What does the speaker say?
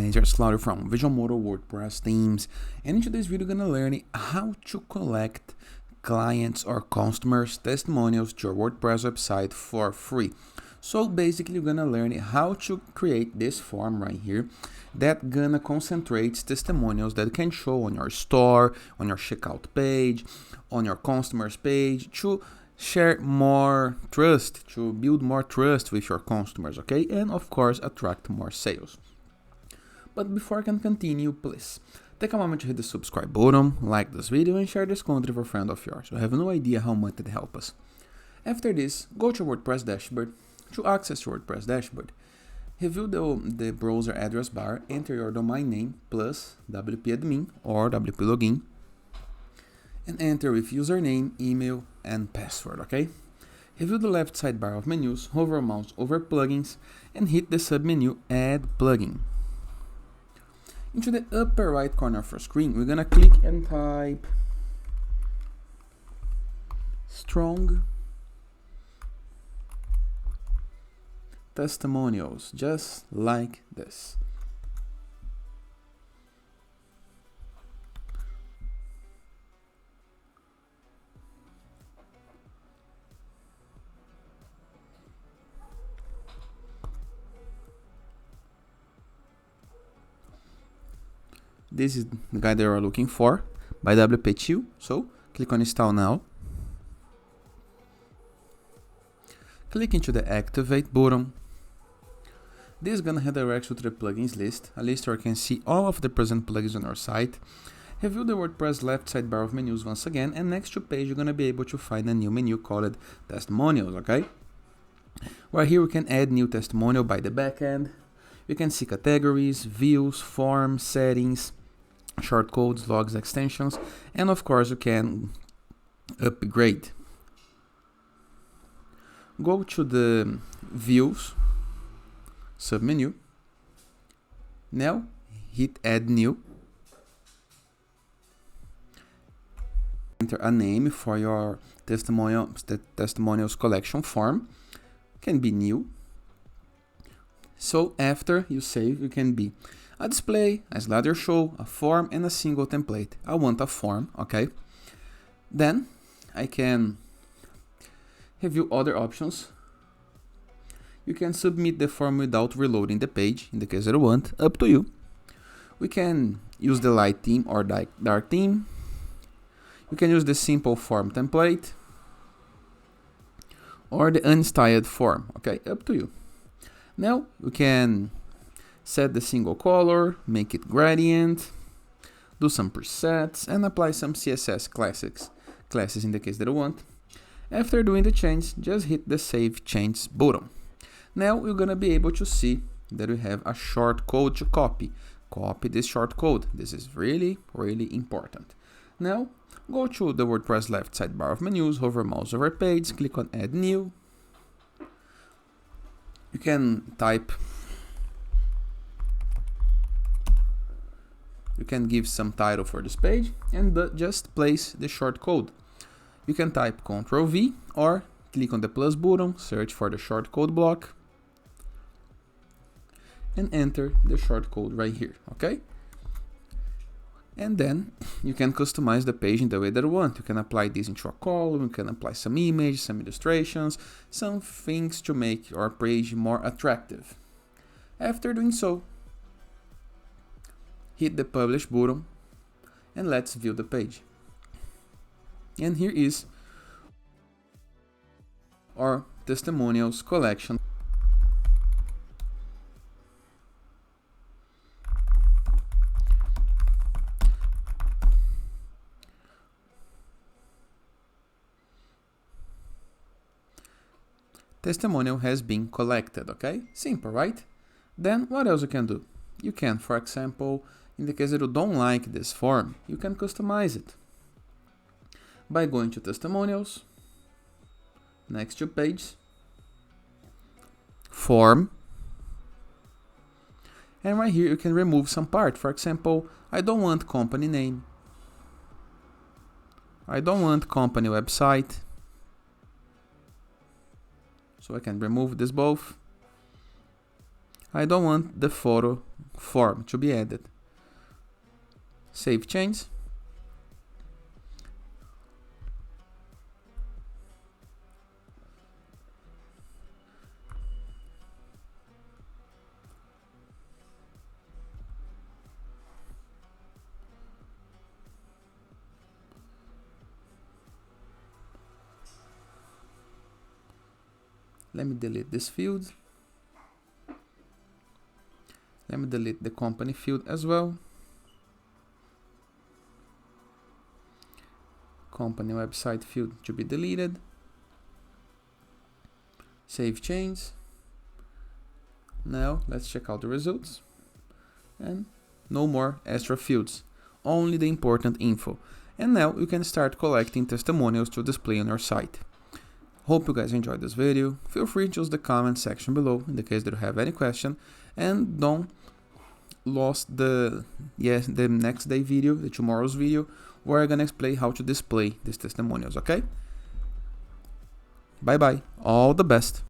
guys, here's Claudio from Visual Modo WordPress themes, and in today's video we're gonna learn how to collect clients or customers testimonials to your WordPress website for free. So basically you're gonna learn how to create this form right here that gonna concentrate testimonials that can show on your store, on your checkout page, on your customers page, to share more trust, to build more trust with your customers, okay? And of course, attract more sales. But before I can continue, please take a moment to hit the subscribe button, like this video, and share this content with a friend of yours. You have no idea how much it helps us. After this, go to WordPress dashboard. To access your WordPress dashboard, review the browser address bar, enter your domain name plus WP admin or WP login, and enter with username, email, and password, okay? Review the left sidebar of menus, hover mouse over plugins, and hit the submenu Add Plugin. Into the upper right corner of your screen, we're gonna click and type Strong Testimonials, just like this. This is the guide that you're looking for by WP2. So click on Install Now. Click into the Activate button. This is going to redirect you to the plugins list, a list where you can see all of the present plugins on our site. Review the WordPress left sidebar of menus once again, and next to page you're going to be able to find a new menu called Testimonials, okay? Right here we can add new testimonial by the backend. You can see categories, views, forms, settings, shortcodes, logs, extensions, and of course you can upgrade. Go to the views submenu. Now hit add new. Enter a name for your testimonials collection form. Can be new. So after you save, you can be a display, a slideshow, a form, and a single template. I want a form, okay? Then I can review other options. You can submit the form without reloading the page, in the case that you want, up to you. We can use the light theme or dark theme. You can use the simple form template or the unstyled form, okay? Up to you. Now you can set the single color, make it gradient, do some presets, and apply some CSS classes in the case that you want. After doing the change, just hit the Save Change button. Now you're gonna be able to see that we have a short code to copy. Copy this short code. This is really, really important. Now go to the WordPress left sidebar of menus, hover mouse over page, click on Add New. You can type, you can give some title for this page and just place the short code. You can type Ctrl V or click on the plus button, search for the short code block, and enter the short code right here, okay? And then you can customize the page in the way that you want. You can apply this into a column, you can apply some images, some illustrations, some things to make your page more attractive. After doing so, hit the Publish button and let's view the page. And here is our testimonials collection. Testimonial has been collected, okay? Simple, right? Then what else you can do? You can, for example, in the case that you don't like this form, you can customize it by going to Testimonials, next to Page, Form, and right here you can remove some part. For example, I don't want company name, I don't want company website, so I can remove this both. I don't want the photo form to be added. Save change. Let me delete this field. Let me delete the company field as well. Company website field to be deleted. Save change. Now let's check out the results. And no more extra fields, only the important info. And now you can start collecting testimonials to display on your site. Hope you guys enjoyed this video. Feel free to use the comment section below in the case that you have any question, and don't lose the next day video, the tomorrow's video, where I'm gonna explain how to display these testimonials. Okay? Bye bye. All the best.